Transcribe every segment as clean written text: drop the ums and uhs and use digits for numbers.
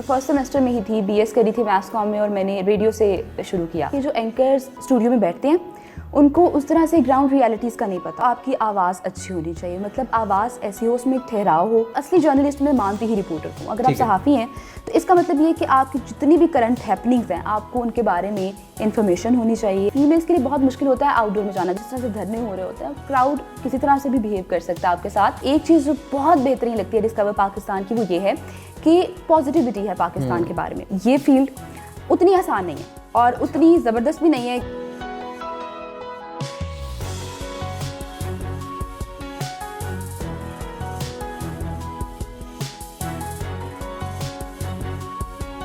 मैं first semester में ही थी, बीएस करी थी मैथ्स कॉम में और मैंने रेडियो से शुरू किया। ये जो एंकर्स स्टूडियो में बैठते हैं उनको उस तरह से ग्राउंड रियलिटीज़ का नहीं पता। आपकी आवाज़ अच्छी होनी चाहिए, मतलब आवाज़ ऐसी हो, उसमें एक ठहराव हो। असली जर्नलिस्ट में मानती ही रिपोर्टर हूँ। अगर आप सहाफ़ी हैं तो इसका मतलब ये है कि आपकी जितनी भी करंट हैपनिंग्स हैं आपको उनके बारे में इन्फॉर्मेशन होनी चाहिए। फीमेल्स के लिए बहुत मुश्किल होता है आउटडोर में जाना, जिस तरह से धरने हो रहे होते हैं, क्राउड किसी तरह से भी बिहेव कर सकता है आपके साथ। एक चीज़ जो बहुत बेहतरीन लगती है डिस्कवर पाकिस्तान की, वो ये है कि पॉजिटिविटी है पाकिस्तान के बारे में। ये फील्ड उतनी आसान नहीं है और उतनी ज़बरदस्त भी नहीं है।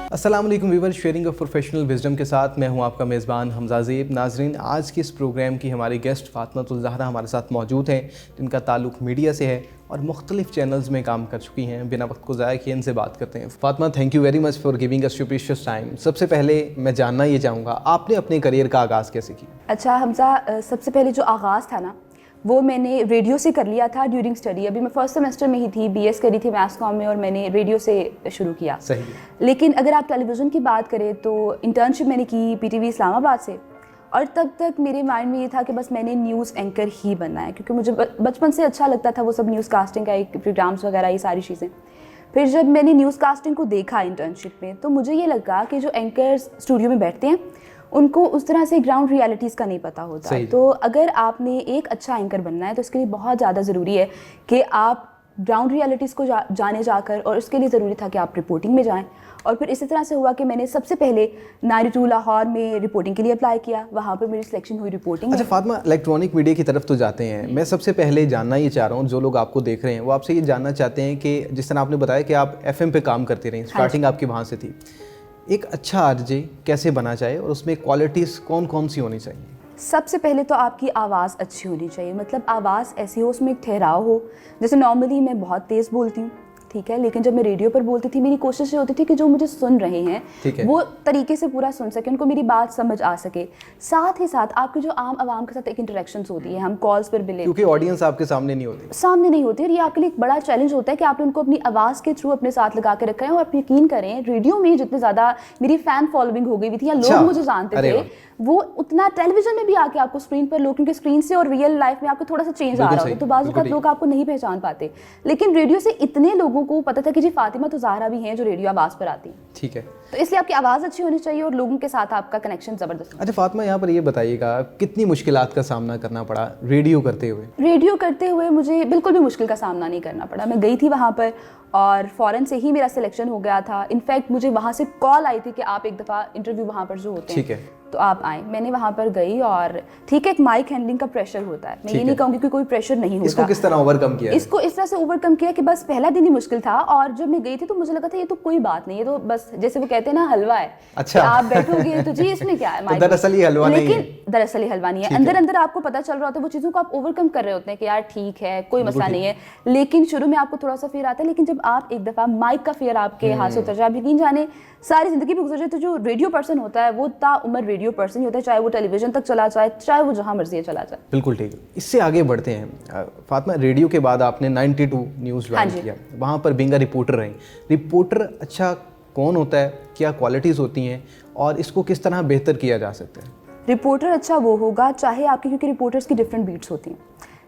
अस्सलाम वालेकुम viewers, sharing of professional wisdom के साथ मैं हूं आपका मेज़बान हमजा ज़ेब। नाजरीन, आज की इस प्रोग्राम की हमारी गेस्ट फातिमा ज़हरा हमारे साथ मौजूद हैं, जिनका ताल्लुक़ मीडिया से है और मुख्तलिफ चैनल्स में काम कर चुकी हैं। बिना वक्त को ज़ाया किए इनसे बात करते हैं। Fatima, thank you very much for giving us your precious time. सबसे पहले मैं जानना ये चाहूँगा, आपने अपने करियर का आगाज़ कैसे किया? अच्छा हमजा, सबसे पहले जो आगाज़ था ना वो मैंने रेडियो से कर लिया था ड्यूरिंग स्टडी। अभी मैं फर्स्ट सेमेस्टर में ही थी, बीएस करी थी मैथ्स कॉम में और मैंने रेडियो से शुरू किया। सही। लेकिन अगर आप टेलीविज़न की बात करें तो इंटर्नशिप मैंने की पीटीवी इस्लामाबाद से, और तब तक मेरे माइंड में ये था कि बस मैंने न्यूज़ एंकर ही बनना है, क्योंकि मुझे बचपन से अच्छा लगता था वो सब न्यूज़ कास्टिंग का एक प्रोग्राम्स वगैरह, ये सारी चीज़ें। फिर जब मैंने न्यूज़ कास्टिंग को देखा इंटर्नशिप में तो मुझे ये लगा कि जो एंकर्स स्टूडियो में बैठते हैं उनको उस तरह से ग्राउंड रियलिटीज़ का नहीं पता होता है। तो अगर आपने एक अच्छा एंकर बनना है तो इसके लिए बहुत ज़्यादा ज़रूरी है कि आप ग्राउंड रियलिटीज़ को जाने जाकर, और उसके लिए ज़रूरी था कि आप रिपोर्टिंग में जाएं। और फिर इसी तरह से हुआ कि मैंने सबसे पहले 92 लाहौर में रिपोर्टिंग के लिए अप्लाई किया, वहाँ पर मेरी सिलेक्शन हुई रिपोर्टिंग। अच्छा फातिमा, इलेक्ट्रॉनिक मीडिया की तरफ तो जाते हैं, मैं सबसे पहले जानना ये चाह रहा हूँ, जो लोग आपको देख रहे हैं वो आपसे ये जानना चाहते हैं कि जिस तरह आपने बताया कि आप FM पे काम करती रहीं, स्टार्टिंग आपकी वहाँ से थी, एक अच्छा आरजे कैसे बना जाए और उसमें क्वालिटीज़ कौन कौन सी होनी चाहिए? सबसे पहले तो आपकी आवाज़ अच्छी होनी चाहिए, मतलब आवाज़ ऐसी हो, उसमें एक ठहराव हो। जैसे नॉर्मली मैं बहुत तेज़ बोलती हूँ, ठीक है, लेकिन जब मैं रेडियो पर बोलती थी मेरी कोशिश ये होती थी कि जो मुझे सुन रहे हैं वो तरीके से पूरा सुन सके, उनको मेरी बात समझ आ सके। साथ ही साथ आपकी जो आम आवाम के साथ एक इंटरेक्शंस होती है, हम कॉल्स पर मिले, क्योंकि ऑडियंस आपके सामने नहीं होती और ये आपके लिए एक बड़ा चैलेंज होता है कि आपने उनको अपनी आवाज़ के थ्रू अपने साथ लगा के रखा है। और आप यकीन करें, रेडियो में जितने ज़्यादा मेरी फ़ैन फॉलोइंग हो गई हुई थी या लोग मुझे जानते थे, वो उतना टेलीविजन में भी आके आपको स्क्रीन पर लोग, क्योंकि स्क्रीन से और रियल लाइफ में आपको थोड़ा सा चेंज आ रहा होता है, तो बाज़ वक़्त लोग आपको नहीं पहचान पाते। लेकिन रेडियो से इतने लोगों को पता था कि जी फातिमा तो ज़हरा भी हैं जो रेडियो आवाज़ पर आती है। ठीक है, तो इसलिए आपकी आवाज़ अच्छी होनी चाहिए और लोगों के साथ आपका कनेक्शन ज़बरदस्त। अच्छा फातिमा, यहाँ पर ये बताइएगा कितनी मुश्किलात का सामना करना पड़ा रेडियो करते हुए? रेडियो करते हुए मुझे बिल्कुल भी मुश्किल का सामना नहीं करना पड़ा। मैं गई थी वहाँ पर और फ़ौरन से ही मेरा सिलेक्शन हो गया था। इनफैक्ट मुझे वहाँ से कॉल आई थी कि आप एक दफ़ा इंटरव्यू वहाँ पर जो होते हैं तो आप आए। मैंने वहाँ पर गई और ठीक है, एक माइक हैंडलिंग का प्रेशर होता है, मैं ये नहीं कहूँगी कि कोई प्रेशर नहीं होता। इसको किस तरह ओवरकम किया? इसको इस तरह से ओवरकम किया कि बस पहला दिन ही मुश्किल था, और जब मैं गई थी तो मुझे लगा था ये तो कोई बात नहीं है, तो बस जैसे वो कहते हैं ना हलवा है। अच्छा, आप बैठोगे तो जी इसमें क्या है, तो दरअसल ये हलवा नहीं है। लेकिन दरअसल ये हलवा नहीं है। अंदर अंदर आपको पता चल रहा होता है, वो चीज़ों को आप ओवरकम कर रहे होते हैं कि यार ठीक है, कोई मसला नहीं है। लेकिन शुरू में आपको थोड़ा सा फियर आता है, लेकिन जब आप एक दफ़ा माइक का फियर आपके हाथ से उतर जाए, आप यकीन जाने सारी ज़िंदगी भी गुजर जाए, तो जो रेडियो पर्सन होता है वो ताउम्र रेडियो पर्सन ही होता है, चाहे वो टेलीविजन तक चला जाए, चाहे वो जहाँ मर्जी चला जाए। बिल्कुल ठीक है। इससे आगे बढ़ते हैं फातिमा, रेडियो के बाद आपने 92 न्यूज़ ज्वाइन किया, वहाँ पर बिंगा रिपोर्टर रही। रिपोर्टर अच्छा कौन होता है, क्या क्वालिटीज़ होती हैं और इसको किस तरह बेहतर किया जा सकता है? रिपोर्टर अच्छा वो होगा चाहे आपकी, क्योंकि रिपोर्टर्स की डिफरेंट बीट्स होती हैं,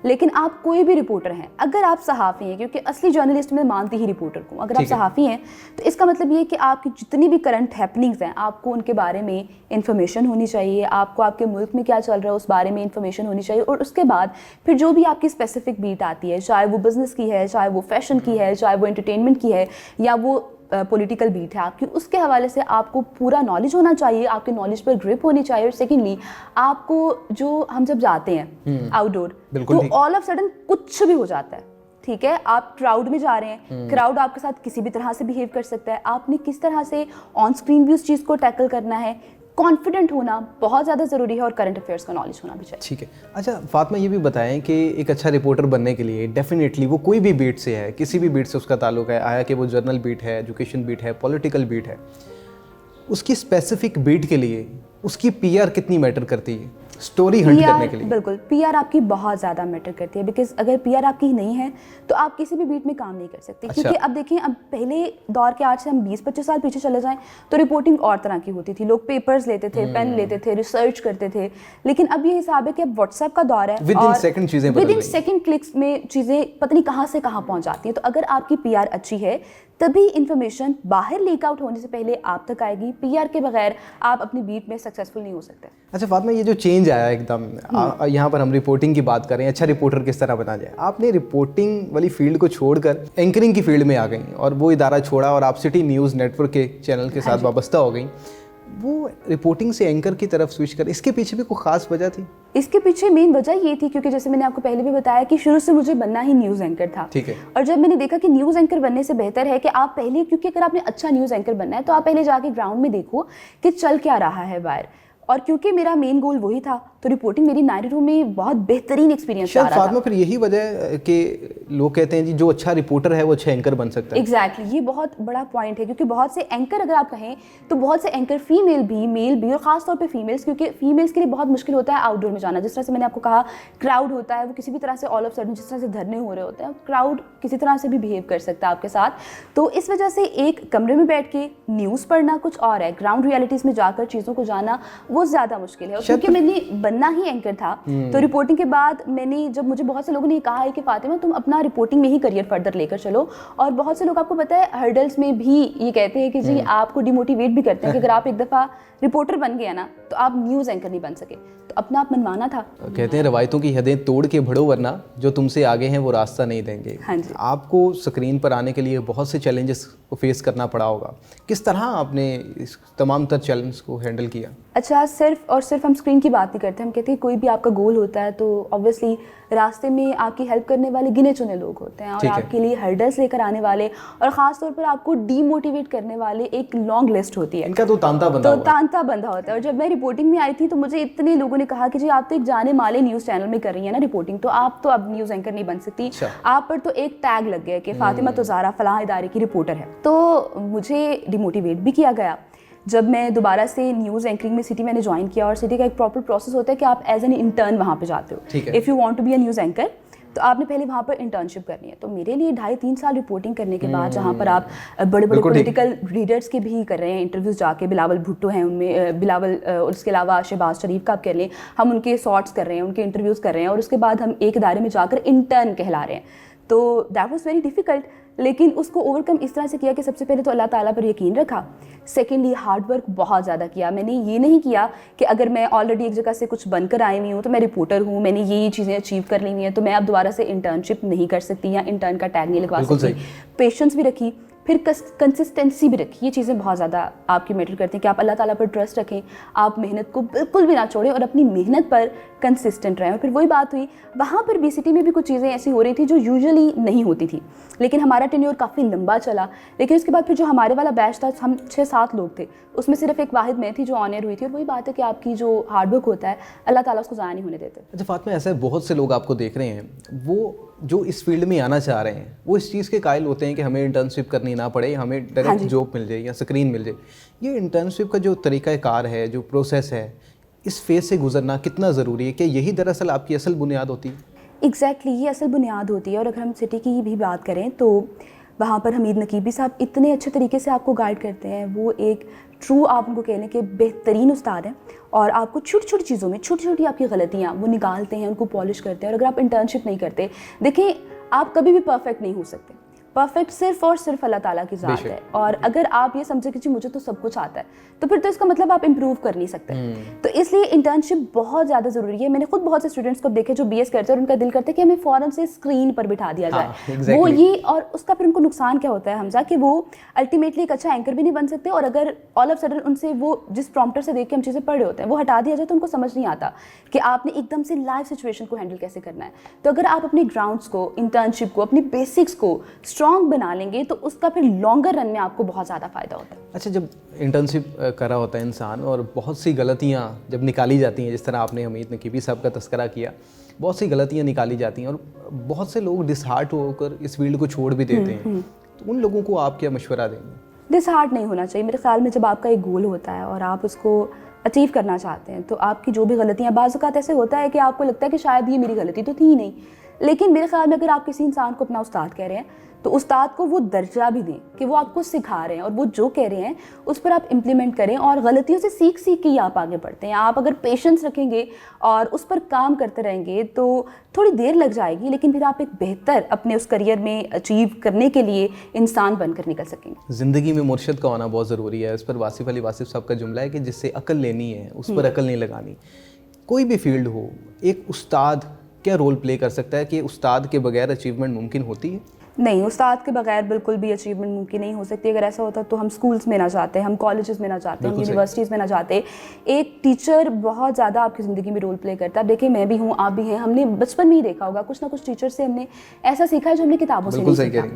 लेकिन आप कोई भी रिपोर्टर हैं, अगर आप सहाफ़ी हैं, क्योंकि असली जर्नलिस्ट में मानती ही रिपोर्टर को, अगर आप सहाफ़ी हैं तो इसका मतलब ये है कि आपकी जितनी भी करंट हैपनिंग्स हैं आपको उनके बारे में इन्फॉर्मेशन होनी चाहिए, आपको आपके मुल्क में क्या चल रहा है उस बारे में इन्फॉर्मेशन होनी चाहिए। और उसके बाद फिर जो भी आपकी स्पेसिफिक बीट आती है, चाहे वो बिज़नेस की है, चाहे वो फैशन की है, चाहे वो एंटरटेनमेंट की है, या वो पॉलिटिकल बीट है आपकी, उसके हवाले से आपको पूरा नॉलेज होना चाहिए, आपके नॉलेज पर ग्रिप होनी चाहिए। और सेकेंडली आपको जो हम जब जाते हैं आउटडोर तो ऑल ऑफ सडन कुछ भी हो जाता है, ठीक है, आप क्राउड में जा रहे हैं, क्राउड आपके साथ किसी भी तरह से बिहेव कर सकता है, आपने किस तरह से ऑन स्क्रीन भी उस चीज़ को टैकल करना है, कॉन्फिडेंट होना बहुत ज़्यादा ज़रूरी है, और करंट अफेयर्स का नॉलेज होना भी चाहिए। ठीक है। अच्छा फातिमा, ये भी बताएं कि एक अच्छा रिपोर्टर बनने के लिए डेफिनेटली वो कोई भी बीट से है, किसी भी बीट से उसका ताल्लुक है, आया कि वो जर्नल बीट है, एजुकेशन बीट है, पॉलिटिकल बीट है, उसकी स्पेसिफिक बीट के लिए उसकी PR कितनी मैटर करती है? स्टोरी हंट करने के लिए? बिल्कुल, पीआर आपकी बहुत ज़्यादा मैटर करती है, बिकॉज अगर पीआर आपकी नहीं है तो आप किसी भी बीट में काम नहीं कर सकते। अच्छा। क्योंकि अब देखिए, अब पहले दौर के आज से हम 20-25 साल पीछे चले जाएं तो रिपोर्टिंग और तरह की होती थी। लोग पेपर्स लेते थे, पेन लेते थे, रिसर्च करते थे। लेकिन अब ये हिसाब है कि अब व्हाट्सएप का दौर है, विद इन सेकंड क्लिक्स में चीज़ें पता नहीं कहाँ से कहाँ पहुँच जाती हैं। तो अगर आपकी पीआर अच्छी है तभी इन्फॉर्मेशन बाहर लीक आउट होने से पहले आप तक आएगी। पीआर के बगैर आप अपनी बीट में सक्सेसफुल नहीं हो सकते। अच्छा फातिमा, ये जो चेंज आया एकदम, यहाँ पर हम रिपोर्टिंग की बात करें, अच्छा रिपोर्टर किस तरह बना जाए, आपने रिपोर्टिंग वाली फील्ड को छोड़कर एंकरिंग की फील्ड में आ गई और वो इदारा छोड़ा और आप सिटी न्यूज़ नेटवर्क के चैनल के साथ वाबस्ता हो गई। वो रिपोर्टिंग से एंकर की तरफ स्विच कर, इसके पीछे भी कोई खास वजह थी? इसके पीछे मेन वजह ये थी क्योंकि जैसे मैंने आपको पहले भी बताया कि शुरू से मुझे बनना ही न्यूज़ एंकर था। ठीक है। और जब मैंने देखा कि न्यूज़ एंकर बनने से बेहतर है कि आप पहले, क्योंकि अगर आपने अच्छा न्यूज़ एंकर बनना है तो आप पहले जाके ग्राउंड में देखो कि चल क्या रहा है बाहर। और क्योंकि मेरा मेन गोल वही था तो रिपोर्टिंग मेरी 9 में बहुत बेहतरीन एक्सपीरियंस आ रहा था। फिर यही वजह है कि लोग कहते हैं जी जो अच्छा रिपोर्टर है वो अच्छा एंकर बन सकता है। एग्जैक्टली, ये बहुत बड़ा पॉइंट है क्योंकि बहुत से एंकर, अगर आप कहें तो बहुत से एंकर फीमेल भी, मेल भी, और खास तौर पे फीमेल्स, क्योंकि फीमेल्स के लिए बहुत मुश्किल होता है आउटडोर में जाना। जिस तरह से मैंने आपको कहा, क्राउड होता है, वो किसी भी तरह से ऑल ऑफ सडन जिस तरह से धरने हो रहे होते हैं, क्राउड किसी तरह से भी बिहेव कर सकता है आपके साथ। तो इस वजह से एक कमरे में बैठ के न्यूज़ पढ़ना कुछ और है, ग्राउंड रियलिटीज़ में जाकर चीज़ों को जानना वो ज़्यादा मुश्किल है। क्योंकि मैंने बनना ही एंकर था तो रिपोर्टिंग के बाद मैंने, जब मुझे बहुत से लोगों ने कहा है कि फातिमा तुम अपना रिपोर्टिंग में ही करियर फर्दर लेकर चलो, और बहुत से लोग, आपको पता है, हर्डल्स में भी ये कहते हैं कि जी आपको डिमोटिवेट भी करते हैं कि अगर आप एक दफ़ा रिपोर्टर बन गया ना तो आप न्यूज़ एंकर नहीं बन सके। तो अपना आप मनमाना था। कहते हैं रवायतों की हदें तोड़ के बढ़ो वरना जो तुमसे आगे हैं वो रास्ता नहीं देंगे। हाँ जी। आपको स्क्रीन पर आने के लिए बहुत से चैलेंजेस को फेस करना पड़ा होगा, किस तरह आपने इस तमाम तर चैलेंज को हैंडल किया? अच्छा, सिर्फ और सिर्फ हम स्क्रीन की बात नहीं करते, हम कहते हैं कोई भी आपका गोल होता है तो ऑब्वियसली रास्ते में आपकी हेल्प करने वाले गिने चुने लोग होते हैं और आपके लिए हर्डल्स लेकर आने वाले और ख़ास तौर पर आपको डीमोटिवेट करने वाले एक लॉन्ग लिस्ट होती है। इनका तो तांता बंधा होता है। और जब मैं रिपोर्टिंग में आई थी तो मुझे इतने लोगों ने कहा कि जी आप तो एक जाने माले न्यूज़ चैनल में कर रही हैं ना रिपोर्टिंग, तो आप तो अब न्यूज़ एंकर नहीं बन सकती। आप पर तो एक टैग लग गया कि फातिमा तो ज़ारा फलां इदारे की रिपोर्टर है। तो मुझे डिमोटिवेट भी किया गया। जब मैं दोबारा से न्यूज़ एंकरिंग में सिटी मैंने ज्वाइन किया, और सिटी का एक प्रॉपर प्रोसेस होता है कि आप एज एन इंटर्न वहाँ पे जाते हो। If you want to be a news anchor तो आपने पहले वहाँ पर इंटर्नशिप करनी है। तो मेरे लिए 2.5-3 साल रिपोर्टिंग करने के बाद, जहाँ पर आप बड़े बड़े पॉलिटिकल रीडर्स के भी कर रहे हैं इंटरव्यूज़ जाके, बिलावल भुट्टो हैं उनमें, बिलावल, उसके अलावा शहबाज शरीफ का आप कह लें, हम उनके शॉर्ट्स कर रहे हैं, उनके इंटरव्यूज़ कर रहे हैं, और उसके बाद हम एक इदारे में जाकर इंटर्न कहला रहे हैं। तो दैट वाज वेरी डिफ़िकल्ट, लेकिन उसको ओवरकम इस तरह से किया कि सबसे पहले तो अल्लाह ताला पर यकीन रखा, सेकेंडली हार्ड वर्क बहुत ज़्यादा किया। मैंने ये नहीं किया कि अगर मैं ऑलरेडी एक जगह से कुछ बनकर आई हुई हूँ तो मैं रिपोर्टर हूँ, मैंने ये चीज़ें अचीव कर ली हुई हैं तो मैं अब दोबारा से इंटर्नशिप नहीं कर सकती या इंटर्न का टैग नहीं लगवा सकती। पेशेंस भी रखी, फिर कंसिस्टेंसी भी रखी। ये चीज़ें बहुत ज़्यादा आपकी मैटर करती हैं कि आप अल्लाह ताला पर ट्रस्ट रखें, आप मेहनत को बिल्कुल भी ना छोड़ें और अपनी मेहनत पर कंसिस्टेंट रहें। और फिर वही बात हुई, वहाँ पर बीसीटी में भी कुछ चीज़ें ऐसी हो रही थी जो यूजुअली नहीं होती थी, लेकिन हमारा टेन्योर काफ़ी लंबा चला। लेकिन उसके बाद फिर जो हमारे वाला बैच था, हम 6-7 लोग थे, उसमें सिर्फ एक वाहिद मैं थी जो ऑन एयर हुई थी। और वही बात है कि आपकी जो हार्डवर्क होता है अल्लाह ताला उसको ज़ाया नहीं होने देते। अच्छा फातिमा, ऐसे बहुत से लोग आपको देख रहे हैं, वो जो इस फील्ड में आना चाह रहे हैं वो इस चीज़ के कायल होते हैं कि हमें इंटर्नशिप करनी ना पड़े, हमें डायरेक्ट जॉब मिल जाए या स्क्रीन मिल जाए। ये इंटर्नशिप का जो तरीक़ाकार है, जो प्रोसेस है, इस फेज़ से गुजरना कितना ज़रूरी है कि यही दरअसल आपकी असल बुनियाद होती है? एग्जैक्टली, ये असल बुनियाद होती है। और अगर हम सिटी की भी बात करें तो वहाँ पर हमीद नकीबी साहब इतने अच्छे तरीके से आपको गाइड करते हैं। वो एक ट्रू, आप उनको कहने के बेहतरीन उस्ताद हैं और आपको छोटी छोटी चीज़ों में छोटी छोटी आपकी गलतियाँ वो निकालते हैं, उनको पॉलिश करते हैं। और अगर आप इंटर्नशिप नहीं करते, देखिए आप कभी भी परफेक्ट नहीं हो सकते। परफेक्ट सिर्फ और सिर्फ अल्लाह ताला की ज़ात है। और अगर आप ये समझे कि जी मुझे तो सब कुछ आता है, तो फिर तो इसका मतलब आप इम्प्रूव कर नहीं सकते। तो इसलिए इंटर्नशिप बहुत ज़्यादा ज़रूरी है। मैंने खुद बहुत से स्टूडेंट्स को देखे जो बीएस करते हैं और उनका दिल करता है कि हमें फ़ौरन से स्क्रीन पर बिठा दिया जाए। वो ये, और उसका फिर उनको नुकसान क्या होता है हमजा, कि वो अल्टीमेटली एक अच्छा एंकर भी नहीं बन सकते। और अगर ऑल ऑफ सडन उनसे वो जिस प्रॉम्प्टर से देख के हम चीज़ें पढ़ रहे होते हैं वो हटा दिया जाए तो उनको समझ नहीं आता कि आपने एकदम से लाइव सिचुएशन को हैंडल कैसे करना है। तो अगर आप अपने ग्राउंड्स को, इंटर्नशिप को, अपनी बेसिक्स को स्ट्रॉन्ग बना लेंगे तो उसका फिर लॉन्गर रन में आपको बहुत ज़्यादा फ़ायदा होता है। अच्छा, जब इंटर्नशिप कर रहा होता है इंसान और बहुत सी गलतियाँ जब निकाली जाती हैं, जिस तरह आपने हमीद नकीबी साहब का तस्करा किया, बहुत सी गलतियाँ निकाली जाती हैं और बहुत से लोग डिसहार्ट होकर इस फील्ड को छोड़ भी देते हैं, तो उन लोगों को आप क्या मशवरा देंगे? डिसहार्ट नहीं होना चाहिए मेरे ख्याल में। जब आपका एक गोल होता है और आप उसको अचीव करना चाहते हैं, तो आपकी जो भी गलतियाँ, बाज़ औक़ात ऐसे होता है कि आपको लगता है कि शायद ये मेरी गलती तो थी ही नहीं, लेकिन मेरे ख़्याल में अगर आप किसी इंसान को अपना उस्ताद कह रहे हैं तो उस्ताद को वो दर्जा भी दें कि वो आपको सिखा रहे हैं और वो जो कह रहे हैं उस पर आप इम्प्लीमेंट करें, और गलतियों से सीख सीख के ही आप आगे बढ़ते हैं। आप अगर पेशेंस रखेंगे और उस पर काम करते रहेंगे तो थोड़ी देर लग जाएगी, लेकिन फिर आप एक बेहतर अपने उस करियर में अचीव करने के लिए इंसान बनकर निकल सकेंगे। ज़िंदगी में मुर्शिद का होना बहुत ज़रूरी है। इस पर वासिफ़ अली वासिफ़ साहब का जुमला है कि जिससे अकल लेनी है उस पर अकल नहीं लगानी। कोई भी फील्ड हो, एक उस्ताद क्या रोल प्ले कर सकता है कि उस्ताद के बगैर अचीवमेंट मुमकिन होती है? नहीं, उस्ताद के बगैर बिल्कुल भी अचीवमेंट मुमकिन नहीं हो सकती। अगर ऐसा होता तो हम स्कूल्स में ना जाते, हम कॉलेजेस में ना जाते, हम यूनिवर्सिटीज़ में ना जाते। एक टीचर बहुत ज़्यादा आपकी ज़िंदगी में रोल प्ले करता है। देखिए, मैं भी हूँ, आप भी हैं, हमने बचपन में ही देखा होगा कुछ ना कुछ टीचर से हमने ऐसा सीखा है जो हमने किताबों से नहीं सीखा।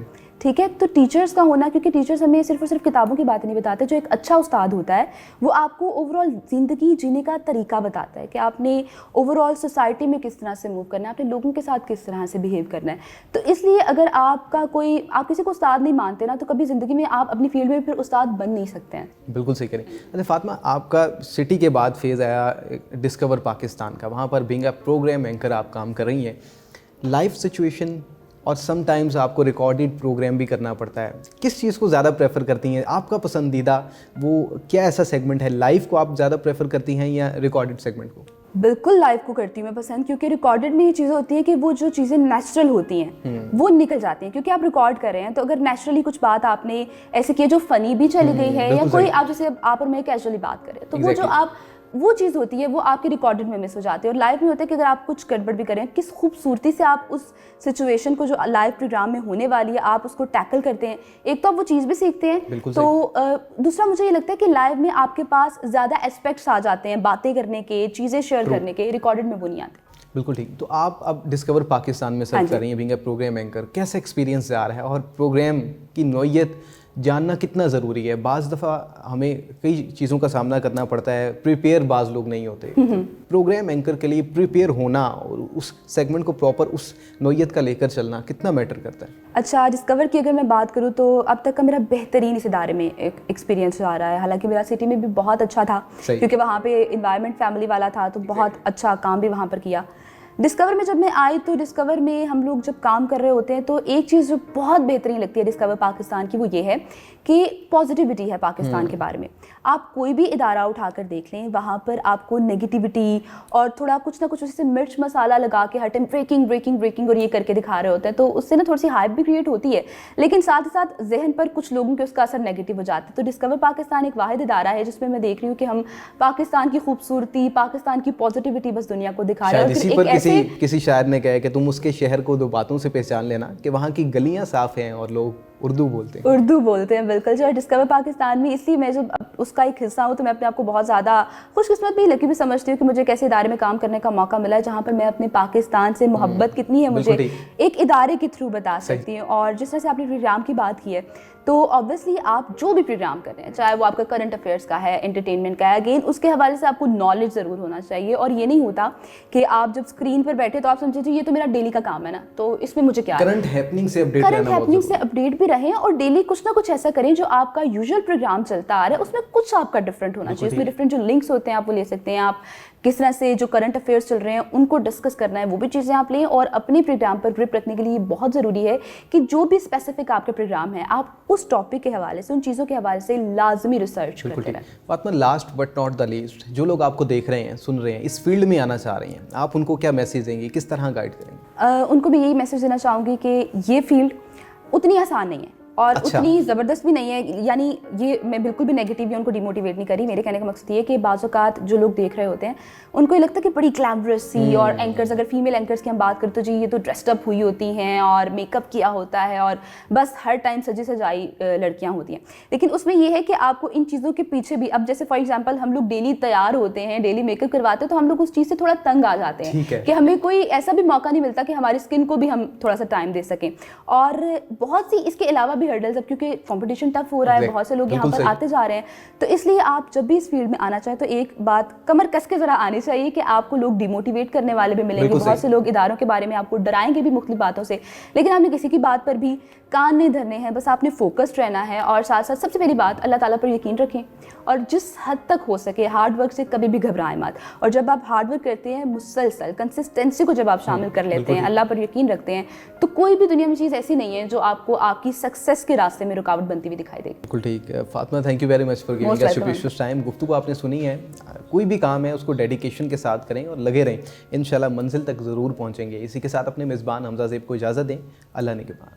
ठीक है, तो टीचर्स का होना, क्योंकि टीचर्स हमें सिर्फ और सिर्फ किताबों की बात नहीं बताते। जो एक अच्छा उस्ताद होता है वो आपको ओवरऑल ज़िंदगी जीने का तरीका बताता है कि आपने ओवरऑल सोसाइटी में किस तरह से मूव करना है, अपने लोगों के साथ किस तरह से बिहेव करना है। तो इसलिए अगर आप किसी को उस्ताद नहीं मानते ना, तो कभी ज़िंदगी में आप अपनी फील्ड में फिर उस्ताद बन नहीं सकते हैं। बिल्कुल सही करें। अच्छा फातिमा, आपका सिटी के बाद फेज़ आया डिस्कवर पाकिस्तान का, वहाँ पर बीइंग अ प्रोग्राम एंकर आप काम कर रही हैं। लाइफ सिचुएशन और समटाइम्स आपको रिकॉर्डेड प्रोग्राम भी करना पड़ता है, किस चीज़ को ज़्यादा प्रेफर करती हैं? आपका पसंदीदा वो क्या ऐसा सेगमेंट है? लाइव को आप ज़्यादा प्रेफर करती हैं या रिकॉर्डेड सेगमेंट को? बिल्कुल लाइव को करती हूँ मैं पसंद, क्योंकि रिकॉर्डेड में ये चीज़ें होती हैं कि वो जो चीज़ें नेचुरल होती हैं वो निकल जाती हैं। क्योंकि आप रिकॉर्ड कर रहे हैं तो अगर नेचुरली कुछ बात आपने ऐसे की जो फ़नी भी चली गई है, या कोई आप जैसे आप और मैं कैजुअली बात करें, तो वो जो आप वो चीज़ होती है वो आपके रिकॉर्डेड में मिस हो जाती है। और लाइव में होता है कि अगर आप कुछ गड़बड़ भी करें, किस खूबसूरती से आप उस सिचुएशन को जो लाइव प्रोग्राम में होने वाली है आप उसको टैकल करते हैं। एक तो आप वो चीज़ भी सीखते हैं, तो दूसरा मुझे ये लगता है कि लाइव में आपके पास ज़्यादा एस्पेक्ट्स आ जाते हैं बातें करने के, चीज़ें शेयर करने के, रिकॉर्डेड में वो नहीं आते। बिल्कुल ठीक। तो आप अब डिस्कवर पाकिस्तान में सर्व कर रही हैं बीइंग अ प्रोग्राम एंकर, कैसा एक्सपीरियंस जा रहा है और प्रोग्राम की नौइयत जानना कितना ज़रूरी है? बाज़ दफ़ा हमें कई चीज़ों का सामना करना पड़ता है, प्रिपेयर बाज़ लोग नहीं होते। प्रोग्राम एंकर के लिए प्रिपेयर होना और उस सेगमेंट को प्रॉपर उस नौइयत का लेकर चलना कितना मैटर करता है? अच्छा, डिस्कवर की अगर मैं बात करूँ तो अब तक का मेरा बेहतरीन इस इदारे में एक एक्सपीरियंस जा रहा है। हालांकि मेरा सिटी में भी बहुत अच्छा था, क्योंकि वहाँ पे इन्वायरमेंट फैमिली वाला था, तो बहुत अच्छा काम भी वहाँ पर किया। डिस्कवर में जब मैं आई तो डिस्कवर में हम लोग जब काम कर रहे होते हैं तो एक चीज़ जो बहुत बेहतरीन लगती है डिस्कवर पाकिस्तान की, वो ये है कि पॉजिटिविटी है पाकिस्तान के बारे में। आप कोई भी इदारा उठाकर देख लें, वहाँ पर आपको नेगेटिविटी और थोड़ा कुछ ना कुछ उससे मिर्च मसाला लगा के हर टाइम ब्रेकिंग और ये करके दिखा रहे होते हैं, तो उससे ना थोड़ी सी हाइप भी क्रिएट होती है, लेकिन साथ ही साथ जहन पर कुछ लोगों के उसका असर नेगेटिव हो जाता है। तो डिस्कवर पाकिस्तान एक वाहिद इदारा है जिसमें मैं देख रही हूँ कि हम पाकिस्तान की खूबसूरती, पाकिस्तान की पॉजिटिविटी बस दुनिया को दिखा रहे हैं। किसी शायर ने कहा कि तुम उसके शहर को दो बातों से पहचान लेना कि वहाँ की गलियाँ साफ़ हैं और लोग उर्दू बोलते हैं। बिल्कुल, जो डिस्कवर पाकिस्तान में, इसलिए मैं जब उसका एक हिस्सा हूँ तो मैं अपने आप को बहुत ज़्यादा खुशकिस्मत भी, लकी भी समझती हूँ कि मुझे कैसे इदारे में काम करने का मौका मिला है जहाँ पर मैं अपने पाकिस्तान से मोहब्बत कितनी है मुझे एक इदारे के थ्रू बता सकती हूँ। और जिस तरह से आपने प्रोग्राम की बात की है, तो ऑब्वियसली आप जो भी प्रोग्राम कर रहे हैं, चाहे वो आपका करंट अफेयर्स का है, एंटरटेनमेंट का है, अगेन उसके हवाले से आपको नॉलेज ज़रूर होना चाहिए। और ये नहीं होता कि आप जब स्क्रीन पर बैठे तो आप समझे ये तो मेरा डेली का काम है ना, तो इसमें मुझे क्या, करंट हैपनिंग से अपडेट भी रहें और डेली कुछ ना कुछ ऐसा करें जो आपका यूजुअल प्रोग्राम चलता आ रहा है उसमें कुछ आपका डिफरेंट होना चाहिए। उसमें डिफरेंट जो लिंक्स होते हैं आप वो ले सकते हैं, आप किस तरह से जो करंट अफेयर्स चल रहे हैं उनको डिस्कस करना है, वो भी चीज़ें आप लें। और अपने प्रोग्राम पर ग्रिप रखने के लिए बहुत ज़रूरी है कि जो भी स्पेसिफिक आपके प्रोग्राम है आप उस टॉपिक के हवाले से, उन चीज़ों के हवाले से लाजमी रिसर्च करते रहें। Fatima, last but not the least, जो लोग आपको देख रहे हैं, सुन रहे हैं, इस फील्ड में आना चाह रहे हैं, आप उनको क्या मैसेज देंगे, किस तरह गाइड करेंगे? उनको भी यही मैसेज देना चाहूँगी कि ये फील्ड उतनी आसान नहीं है और उतनी ज़बरदस्त भी नहीं है। यानी ये मैं बिल्कुल भी नेगेटिव या उनको डिमोटिवेट नहीं करी। मेरे कहने का मकसद ये है कि बाज़ औक़ात जो लोग देख रहे होते हैं उनको ये लगता है कि बड़ी ग्लैमरस सी, और एंकर्स, अगर फीमेल एंकर्स की हम बात करते तो जी ये तो ड्रेस्ड अप हुई होती हैं और मेकअप किया होता है और बस हर टाइम सजी सजाई लड़कियाँ होती हैं। लेकिन उसमें ये है कि आपको इन चीज़ों के पीछे भी, अब जैसे फॉर एग्जाम्पल हम लोग डेली तैयार होते हैं, डेली मेकअप करवाते हैं, तो हम लोग उस चीज़ से थोड़ा तंग आ जाते हैं कि हमें कोई ऐसा भी मौका नहीं मिलता कि हमारी स्किन को भी हम थोड़ा सा टाइम दे सकें। और बहुत सी इसके अलावा بھی ہرڈلز، اب کیونکہ کمپٹیشن ٹف ہو رہا ہے، بہت سے لوگ یہاں پر بالکل آتے جا رہے ہیں، تو اس لیے آپ جب بھی اس فیلڈ میں آنا چاہیں تو ایک بات کمر کس کے ذرا آنی چاہیے کہ آپ کو لوگ ڈیموٹیویٹ کرنے والے بھی ملیں گے، بہت سے لوگ اداروں کے بارے میں آپ کو ڈرائیں گے بھی مختلف باتوں سے، لیکن آپ نے کسی کی بات پر بھی کان نہیں دھرنے ہیں، بس آپ نے فوکسڈ رہنا ہے، اور ساتھ ساتھ سب سے پہلی بات اللہ تعالیٰ پر یقین رکھیں، اور جس حد تک ہو سکے ہارڈ ورک سے کبھی بھی گھبرائیں مت، اور جب آپ ہارڈ ورک کرتے ہیں مسلسل کنسسٹنسی کو جب آپ شامل کر لیتے ہیں، اللہ پر یقین رکھتے ہیں، تو کوئی بھی دنیا میں چیز ایسی نہیں ہے جو آپ کو آپ کی سکسیس کے راستے میں رکاوٹ بنتی ہوئی دکھائی دے گی۔ بالکل ٹھیک ہے Fatima, thank you very much for giving us precious time. گفتگو آپ نے سنی ہے، کوئی بھی کام ہے اس کو ڈیڈیکیشن کے ساتھ کریں اور لگے رہیں، انشاءاللہ منزل تک ضرور پہنچیں گے۔ اسی کے ساتھ اپنے میزبان حمزہ زیب کو اجازت دیں، اللہ نے کے بعد۔